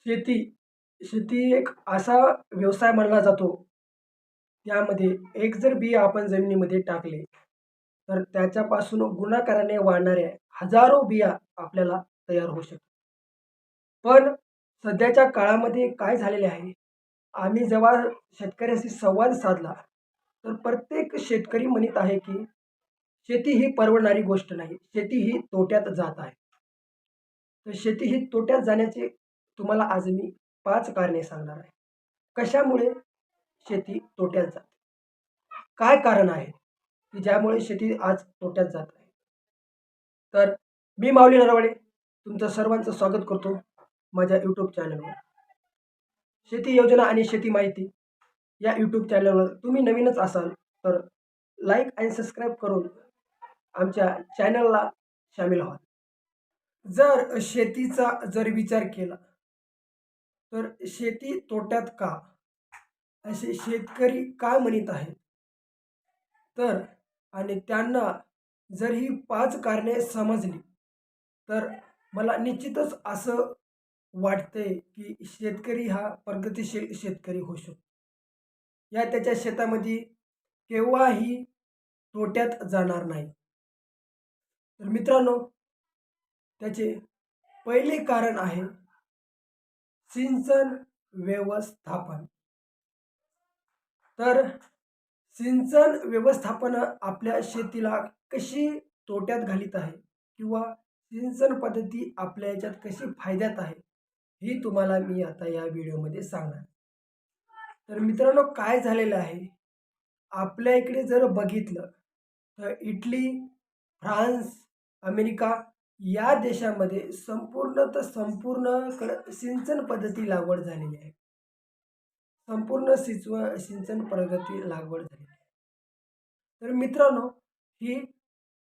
शेती शेती एक असा व्यवसाय मानला जातो. त्यामध्ये एक जर बी आपण जमिनीमध्ये टाकले, तर त्याच्यापासून गुणाकाराने वाढणाऱ्या हजारो बिया आपल्याला तयार होऊ शकतात. पण सध्याच्या काळामध्ये काय झालेले आहे, आम्ही जेव्हा शेतकऱ्याशी संवाद साधला, तर प्रत्येक शेतकरी म्हणत आहे, की शेती ही परवडणारी गोष्ट नाही. शेती ही तोट्यात जात आहे. तर शेती ही तोट्यात जाण्याचे तुम्हाला आज मी 5 कारणे सांगणार आहे. कशामुळे शेती तोट्यात जाते? काय कारण आहे, की ज्यामुळे शेती आज तोट्यात जात आहे? तर मी माऊली नरवडे तुमचं सर्वांचं स्वागत करतो माझ्या यूट्यूब चॅनलवर. शेती योजना आणि शेती माहिती या यूट्यूब चॅनलवर तुम्ही नवीनच असाल, तर लाईक आणि सबस्क्राईब करून आमच्या चॅनलला सामील व्हा. जर शेतीचा विचार केला, तर शेती तोट्यात का? असे शेतकरी काय म्हणत आहेत? तर आणि त्यांना जर ही 5 कारणे समजली, तर मला निश्चितच असं वाटतंय, की शेतकरी हा प्रगतिशील शेतकरी होऊ शकतो. त्याच्या शेतामध्ये केव्हाही तोट्यात जाणार नाही. तर मित्रांनो, त्याचे पहिले कारण आहे सिंचन व्यवस्थापन. तर सिंचन व्यवस्थापन आपल्या शेतीला कशी तोट्यात घालीत आहे किंवा सिंचन पद्धती आपल्या याच्यात कशी फायद्यात आहे, ही तुम्हाला मी आता या व्हिडिओमध्ये सांगणार. तर मित्रांनो, काय झालेलं आहे, आपल्या इकडे जर बघितलं, तर इटली, फ्रान्स, अमेरिका या देशामध्ये संपूर्ण सिंचन पद्धती लागवड झालेली आहे. संपूर्ण सिंचन प्रगती लागवड झालेली आहे. तर मित्रांनो, ही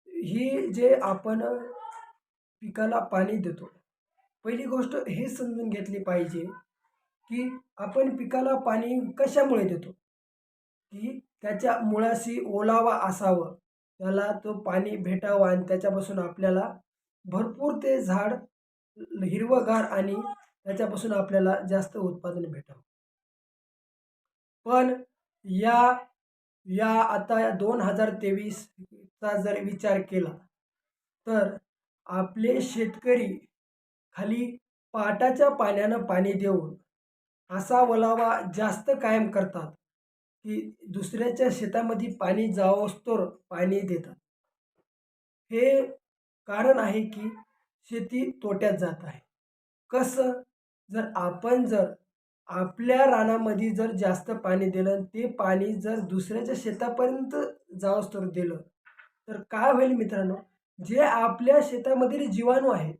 ही जे आपण पिकाला पाणी देतो, पहिली गोष्ट हे समजून घेतली पाहिजे, की आपण पिकाला पाणी कशामुळे देतो, की त्याच्या मुळाशी ओलावा असावं, त्याला तो पाणी भेटावं आणि त्याच्यापासून आपल्याला भरपूर ते झाड हिरवंगार आणि त्याच्यापासून आपल्याला जास्त उत्पादन भेटावं. पण या या आता 2023चा जर विचार केला, तर आपले शेतकरी खाली पाटाच्या पाण्यानं पाणी देऊन असा ओलावा जास्त कायम करतात, की दुसऱ्याच्या शेतामध्ये पाणी जावोस्तोवर पाणी देतात. हे कारण आहे, की शेती तोट्यात जात आहे. कसं? जर आपल्या रानामध्ये जास्त पाणी दिलं आणि ते पाणी जर दुसऱ्याच्या शेतापर्यंत जावोस्तोवर दिलं, तर काय होईल मित्रांनो? जे आपल्या शेतामधील जीवाणू आहेत,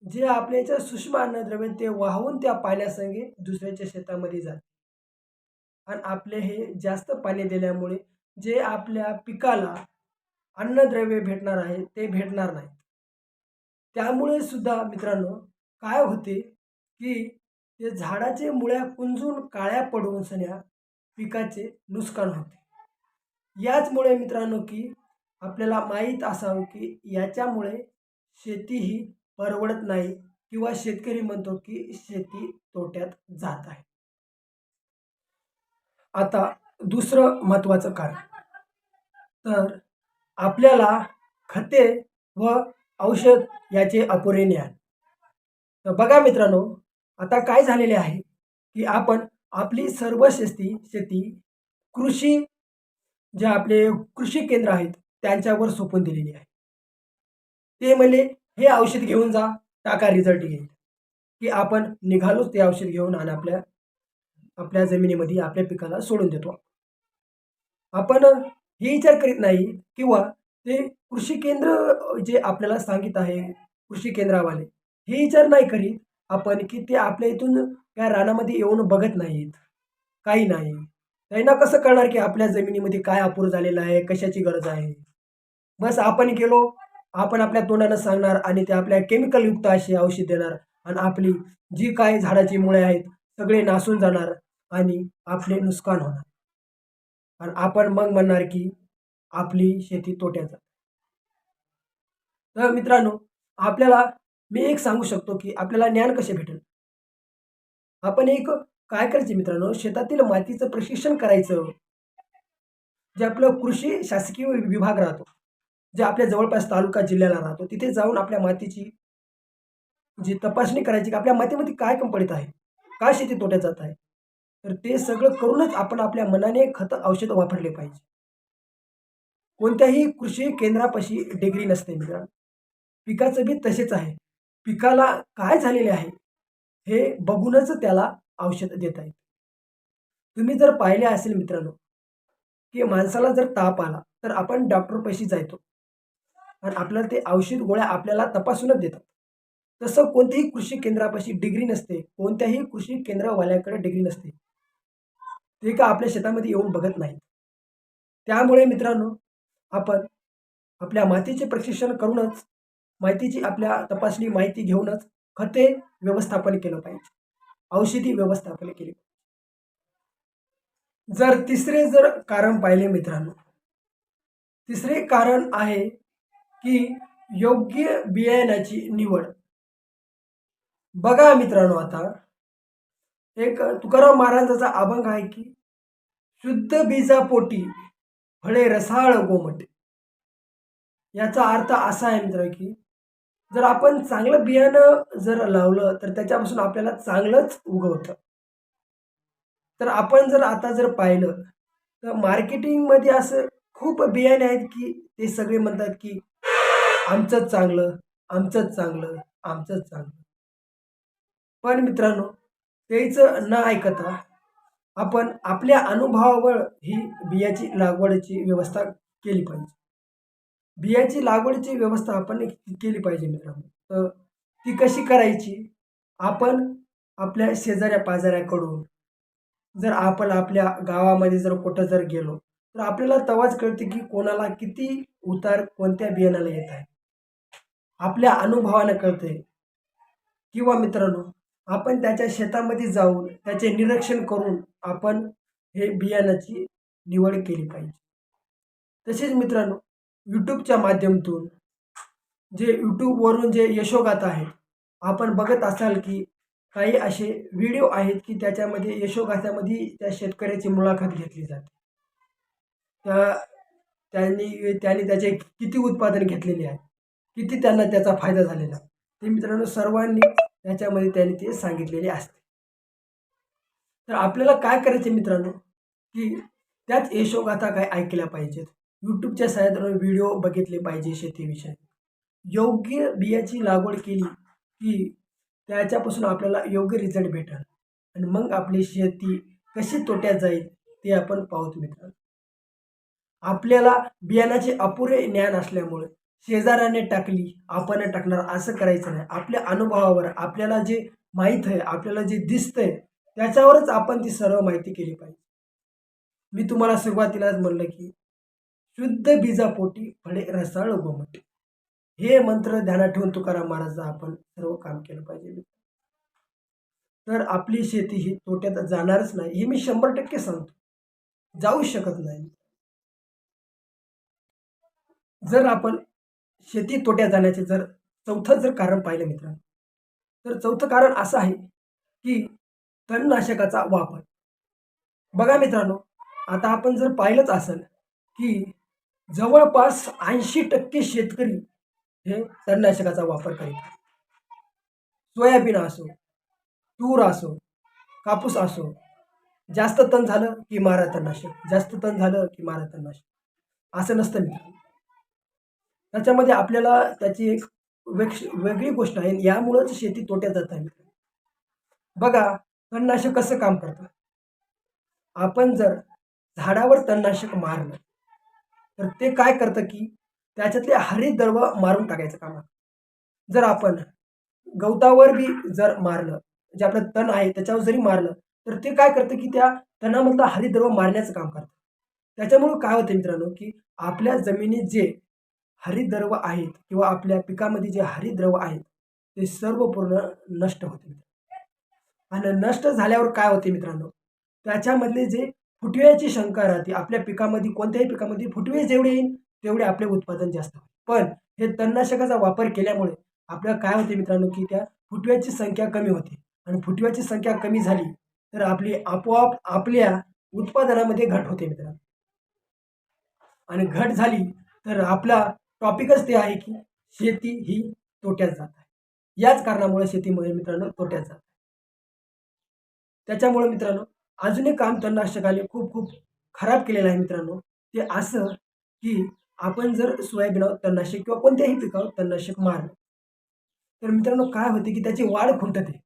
जे आपल्या याच्या सूक्ष्म अन्नद्रव्य ते वाहून त्या पाण्यासंगे दुसऱ्याच्या शेतामध्ये जातात आणि आपले हे जास्त पाणी दिल्यामुळे जे आपल्या पिकाला अन्नद्रव्य भेटणार आहे, ते भेटणार नाही. त्यामुळे सुद्धा मित्रांनो, काय होते, की ते झाडाचे मुळ्या कुंजून काळ्या पडून सन्या पिकाचे नुकसान होते. याचमुळे मित्रांनो, की आपल्याला माहीत असावं, की याच्यामुळे शेती ही परवडत नाही किंवा शेतकरी म्हणतो, की शेती तोट्यात जात आहे. आता दुसरं महत्त्वाचं कारण, तर आपल्याला खते व औषध याचे अपुरे ज्ञान. तर बघा मित्रांनो, आता काय झालेले आहे, की आपण आपली सर्व शेती कृषी जे आपले कृषी केंद्र आहेत, त्यांच्यावर सोपवून दिलेली आहे. ते म्हणले, "हे औषध घेऊन जा, टाका रिझल्ट येईल." की आपण निघालोच ते औषध घेऊन आणि आपल्या आपल्या जमिनीमध्ये आपल्या पिकाला सोडून देतो. आपण हे विचार करीत नाही किंवा ते कृषी केंद्र जे आपल्याला सांगित आहे, कृषी केंद्रावाले, हे विचार नाही करीत आपण, की ते आपल्या इथून त्या रानामध्ये येऊन बघत नाहीत, काही नाही. त्यांना कसं कळणार, की आपल्या जमिनीमध्ये काय अपुरं झालेलं आहे, कशाची गरज आहे? बस आपण गेलो, आपण आपल्या तोंडानं सांगणार आणि ते आपल्या केमिकलयुक्त अशी औषध देणार आणि आपली जी काही झाडाची मुळे आहेत, सगळे नासून जाणार आणि आपले नुकसान होणार. आणि आपण मग म्हणणार, की आपली शेती तोट्यात जाते. तर मित्रांनो, आपल्याला मी एक सांगू शकतो, की आपल्याला ज्ञान कसे भेटेल? आपण एक काय करायचे मित्रांनो, शेतातील मातीचं प्रशिक्षण करायचं. जे आपलं कृषी शासकीय विभाग राहतो, जे आपल्या जवळपास तालुका जिल्ह्याला राहतो, तिथे जाऊन आपल्या मातीची जी तपासणी करायची, की आपल्या मातीमध्ये काय कमी पडत आहे, काय शेती तोट्यात जात आहे. तर ते सगळं करूनच आपण आपल्या मनाने खतं, औषधं वापरले पाहिजे. कोणत्याही कृषी केंद्रापाशी डिग्री नसते मित्रांनो. पिकाचं बी तसेच आहे. पिकाला काय झालेले आहे, हे बघूनच त्याला औषध देता येतं. तुम्ही जर पाहिले असेल मित्रांनो, की माणसाला जर ताप आला, तर आपण डॉक्टरपाशी जातो आणि आपल्याला ते औषध गोळ्या आपल्याला तपासूनच देतात. तसं कोणत्याही कृषी केंद्रापाशी डिग्री नसते. कोणत्याही कृषी केंद्रवाल्याकडे डिग्री नसते. ते का आपल्या शेतामध्ये येऊन बघत नाहीत. त्यामुळे मित्रांनो, आपण आपल्या मातीचे प्रशिक्षण करूनच, मातीची आपल्या तपासणी माहिती घेऊनच खते व्यवस्थापन केलं पाहिजे. औषधी व्यवस्थापन केले. जर तिसरे जर कारण पाहिले मित्रांनो, तिसरे कारण आहे, की योग्य बियाण्याची निवड. बघा मित्रांनो, आता एक तुकाराम महाराजांचा अभंग आहे, की शुद्ध बीजापोटी फळे रसाळ गोमटे. याचा अर्थ असा आहे मित्र, की जर आपण चांगलं बियाणं जर लावलं, तर त्याच्यापासून आपल्याला चांगलंच उगवतं. तर आपण जर आता जर पाहिलं, तर मार्केटिंगमध्ये असं खूप बियाणे आहेत, की ते सगळे म्हणतात, की आमचंच चांगलं, आमचंच चांगलं, आमचंच चांगलं. पण मित्रांनो, त्याचं न ऐकता आपण आपल्या अनुभवावर ही बियाची लागवडीची व्यवस्था केली पाहिजे. बियाची लागवडीची व्यवस्था आपण केली पाहिजे मित्रांनो. तर ती कशी करायची? आपण आपल्या शेजाऱ्या-पाजाऱ्याकडून, जर आपण आपल्या गावामध्ये जर कुठं जर गेलो, तर आपल्याला तेव्हाच कळते, की कोणाला किती उतार कोणत्या बियाणाला येत आहे. आपल्या अनुभवानं कळते. किंवा मित्रांनो, आपण त्याच्या शेतामध्ये जाऊन त्याचे निरीक्षण करून आपण हे बियाणाची निवड केली पाहिजे. तसेच मित्रांनो, YouTubeच्या माध्यमातून जे YouTubeवरून जे यशोगाथा आहेत, आपण बघत असाल, की काही असे व्हिडिओ आहेत, की त्याच्यामध्ये यशोगाथामध्ये त्या शेतकऱ्याची मुलाखत घेतली जाते. त्या त्यांनी त्याचे किती उत्पादन घेतलेले आहे, किती त्यांना त्याचा फायदा झालेला आहे. ते मित्रांनो सर्वांनी त्याच्यामध्ये त्यांनी ते सांगितलेले असते. तर आपल्याला काय करायचं मित्रांनो, की त्याच यशोगाथा काय ऐकल्या पाहिजेत. YouTubeच्या सहाय्याने व्हिडिओ बघितले पाहिजे शेतीविषयी. योग्य बियाची लागवड केली, की त्याच्यापासून आपल्याला योग्य रिझल्ट भेटेल आणि मग आपली शेती कशी तोट्यात जाईल ते आपण पाहूत मित्रांनो. आपल्याला बियाणाचे अपुरे ज्ञान असल्यामुळे शेजाऱ्याने टाकली, आपण टाकणार असं करायचं नाही. आपल्या अनुभवावर आपल्याला जे माहीत आहे, आपल्याला जे दिसतंय त्याच्यावरच आपण ती सर्व माहिती केली पाहिजे. मी तुम्हाला सुरुवातीलाच म्हणलं, की शुद्ध बीजापोटी फळे रसाळ गोमटे. हे मंत्र ध्यानात ठेवून तुकाराम महाराजांचं आपण सर्व काम केलं पाहिजे. तर आपली शेती ही तोट्यात जाणारच नाही, हे मी 100% सांगतो. जाऊ शकत नाही. जर आपण शेती तोट्यात जाण्याचे जर चौथं जर कारण पाहिलं मित्रांनो, तर चौथं कारण असं आहे, की तणनाशकाचा वापर. बघा मित्रांनो, आता आपण जर पाहिलंच असेल, की जवळपास 80% शेतकरी हे तणनाशकाचा वापर करीत. सोयाबीन असो, तूर असो, कापूस असो, जास्त तण झालं की मारा तणनाशक, जास्त तण झालं की मारा तणनाशक. असं नसतं मित्रांनो. त्याच्यामध्ये आपल्याला त्याची एक वेगळी गोष्ट आहे. यामुळंच शेती तोट्यात जात आहे मित्रांनो. बघा, तणनाशक कसं काम करतं? आपण जर झाडावर तणनाशक मारलं, तर ते काय करतं, की त्याच्यातले हरितद्रव्य मारून टाकायचं काम आहे. जर आपण गवतावर बी जर मारलं, जे आपलं तण आहे त्याच्यावर जरी मारलं, तर ते काय करतं, की त्या तणामधलं हरितद्रव्य मारण्याचं काम करतं. त्याच्यामुळं काय होतं मित्रांनो, की आपल्या जमिनीत जे हरितद्रव्य आहेत किंवा आपल्या पिकामध्ये जे हरितद्रव्य आहेत, ते सर्व पूर्ण नष्ट होते. आणि नष्ट झाल्यावर काय होते मित्रांनो, त्याच्यामधले जे फुटव्याची शंका राहते. आपल्या पिकामध्ये कोणत्याही पिकामध्ये फुटवे जेवढे येईल, तेवढे आपले उत्पादन जास्त होईल. पण हे तणनाशकाचा वापर केल्यामुळे आपल्याला काय होते मित्रांनो, की त्या फुटव्याची संख्या कमी होते आणि फुटव्याची संख्या कमी झाली तर आपली आपोआप आपल्या उत्पादनामध्ये घट होते मित्रांनो. आणि घट झाली तर आपला टॉपिकच ते आहे की शेती ही तोट्यात जात आहे. याच कारणामुळे शेतीमुळे मित्रांनो तोट्यात जात आहे. त्याच्यामुळे मित्रांनो अजून एक काम तणनाशकाने खूप खूप खराब केलेलं आहे मित्रांनो. ते असं की आपण जर सोयाबीनवर तणनाशक किंवा कोणत्याही पिकावर तणनाशक मारलं, तर मित्रांनो काय होते की त्याची वाढ खुंटते.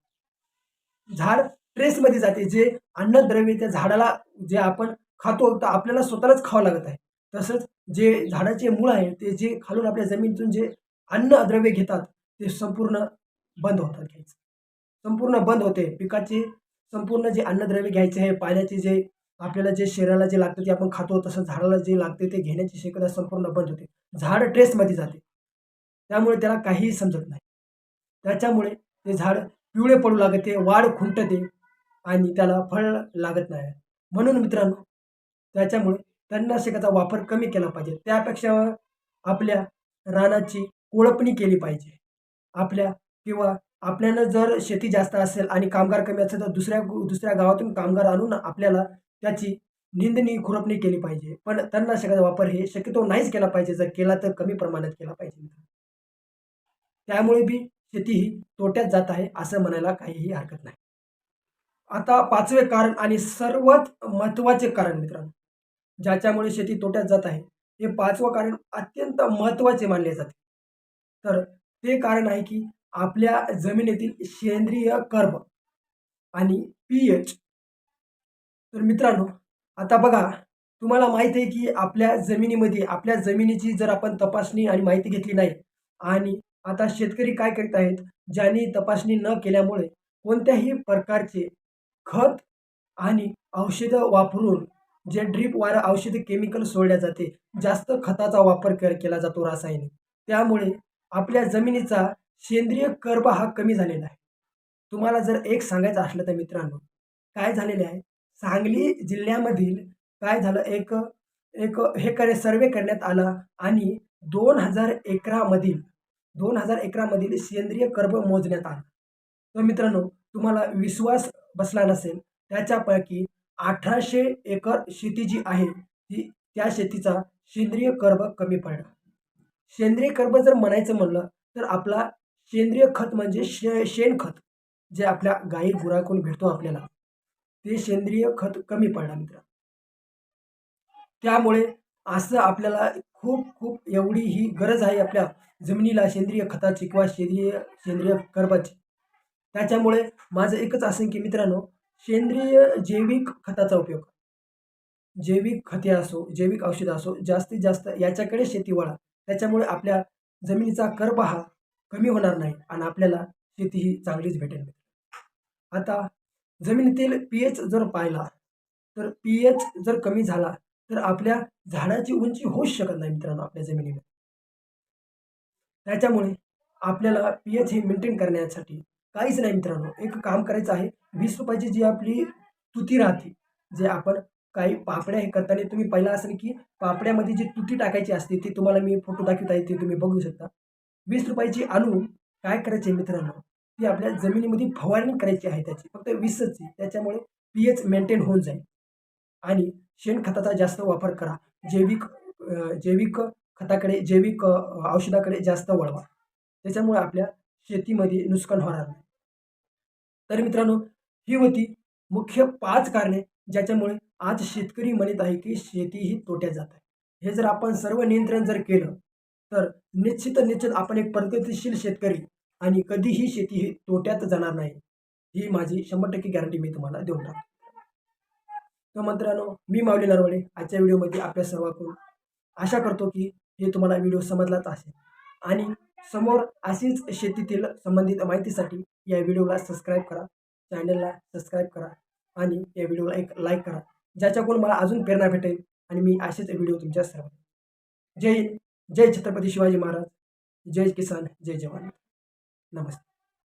झाड ट्रेसमध्ये जाते. जे अन्नद्रव्य त्या झाडाला जे आपण खातो, तर आपल्याला स्वतःलाच खावं लागत आहे. तसंच जे झाडाचे मूळ आहे, ते जे खालून आपल्या जमिनीतून जे अन्नद्रव्य घेतात, ते संपूर्ण बंद होतात घ्यायचं. संपूर्ण बंद होते. पिकाचे संपूर्ण जे अन्नद्रव्य घ्यायचे आहे, पाण्याचे जे आपल्याला जे शरीराला जे लागतं ते आपण खातो, तसं झाडाला जे लागते ते घेण्याची शक्यता संपूर्ण बंद होते. झाड ट्रेसमध्ये जाते. त्यामुळे त्याला काहीही समजत नाही. त्याच्यामुळे ते झाड पिवळे पडू लागते, वाढ खुंटते आणि त्याला फळ लागत नाही. म्हणून मित्रांनो त्याच्यामुळे तणनाशकाचा वापर कमी केला पाहिजे. त्यापेक्षा आपल्या रानाची कोळपणी केली पाहिजे. आपल्या किंवा आपल्याला जर शेती जास्त असेल आणि कामगार कमी असेल, तर दुसऱ्या गावातून कामगार आणून आपल्याला त्याची निंदणी, खुरपणी केली पाहिजे. पण तणनाशकाचा वापर हे शक्यतो नाहीच केला पाहिजे. जर केला तर कमी प्रमाणात केला पाहिजे. त्यामुळे बी शेती ही तोट्यात जात आहे, असं म्हणायला काहीही हरकत नाही. आता 5वे कारण आणि सर्वात महत्त्वाचे कारण मित्रांनो, ज्याच्यामुळे शेती तोट्यात जात आहे, हे 5वं कारण अत्यंत महत्त्वाचे मानले जाते. तर ते कारण आहे की आपल्या जमिनीतील सेंद्रिय कर्ब आणि पी-एच. तर मित्रांनो, आता बघा तुम्हाला माहीत आहे की आपल्या जमिनीमध्ये आपल्या जमिनीची जर आपण तपासणी आणि माहिती घेतली नाही आणि आता शेतकरी काय करीत आहेत, ज्यांनी तपासणी न केल्यामुळे कोणत्याही प्रकारचे खत आणि औषधं वापरून जे ड्रिपद्वारे औषधी केमिकल सोडल्या जाते, जास्त खताचा वापर केला जातो रासायनिक. त्यामुळे आपल्या जमिनीचा सेंद्रिय कर्ब हा कमी झालेला आहे. तुम्हाला जर एक सांगायचं असलं तर मित्रांनो, काय झालेले आहे, सांगली जिल्ह्यामधील काय झालं एक एक सर्व्हे करण्यात आला आणि 2000 एकरामधील 2000 एकरामधील सेंद्रिय कर्ब मोजण्यात आलं. तर मित्रांनो तुम्हाला विश्वास बसला नसेल, त्याच्यापैकी 1800 एकर शेती जी आहे, ती त्या शेतीचा सेंद्रिय कर्ब कमी पडला. सेंद्रिय कर्ब जर म्हणायचं म्हणलं, तर आपला सेंद्रिय खत म्हणजे शेणखत, जे आपल्या गाई गुराकडून भेटतो आपल्याला, ते सेंद्रिय खत कमी पडलं मित्रांनो. त्यामुळे असं आपल्याला खूप खूप एवढी ही गरज आहे आपल्या जमिनीला सेंद्रिय खताची किंवा सेंद्रिय सेंद्रिय कर्बाची. त्याच्यामुळे माझं एकच असेल की मित्रांनो, सेंद्रिय जैविक खताचा उपयोग, जैविक खते असो, जैविक औषधं असो, जास्तीत जास्त याच्याकडे शेती वळा. त्याच्यामुळे आपल्या जमिनीचा कर्ब हा कमी होणार नाही आणि आपल्याला शेती ही चांगलीच भेटेल. आता जमिनीतील पी-एच जर पाहिला, तर पी-एच जर कमी झाला, तर आपल्या झाडाची उंची होऊच शकत नाही मित्रांनो आपल्या जमिनीमध्ये. त्याच्यामुळे आपल्याला पी-एच हे मेंटेन करण्यासाठी काहीच नाही मित्रांनो, एक काम करायचं आहे. ₹20 ची जी आपली तुती राहते, जे आपण काही पापड्या हे करताना तुम्ही पाहिलं असेल की पापड्यामध्ये जी तुती टाकायची असते, ती तुम्हाला मी फोटो दाखवत आहे, ते तुम्ही बघू शकता. ₹20 ची आणून काय करायचे मित्रांनो, ती आपल्या जमिनीमध्ये फवारणी करायची आहे त्याची, फक्त 20च ची. त्याच्यामुळे पी-एच मेंटेन होऊन जाईल आणि शेणखताचा जास्त वापर करा. जैविक खताकडे, जैविक औषधाकडे जास्त वळवा. त्याच्यामुळे आपल्या शेतीमध्ये नुकसान होणार नाही. तर मित्रांनो, ही होती मुख्य 5 कारणे, ज्याच्यामुळे आज शेतकरी म्हणत आहे की शेती ही तोट्यात जात आहे. हे जर आपण सर्व नियंत्रण जर केलं, तर निश्चित आपण एक प्रगतिशील शेतकरी आणि कधीही शेती ही तोट्यात जाणार नाही. ही माझी 100% गॅरंटी मी तुम्हाला देऊन टाकतो. तर मित्रांनो, मी माऊली नरवडे आजच्या व्हिडिओमध्ये आपल्या सर्वांकडून आशा करतो की हे तुम्हाला व्हिडिओ समजलाच असेल आणि समोर अशीच शेतीतील संबंधित माहितीसाठी या व्हिडिओला सबस्क्राईब करा, चॅनलला सबस्क्राईब करा आणि या व्हिडिओला एक लाईक करा, ज्याच्याकडून मला अजून प्रेरणा भेटेल आणि मी असेच व्हिडिओ तुमच्या सर्व. जय हिंद, जय छत्रपती शिवाजी महाराज, जय किसान, जय जवान. नमस्ते.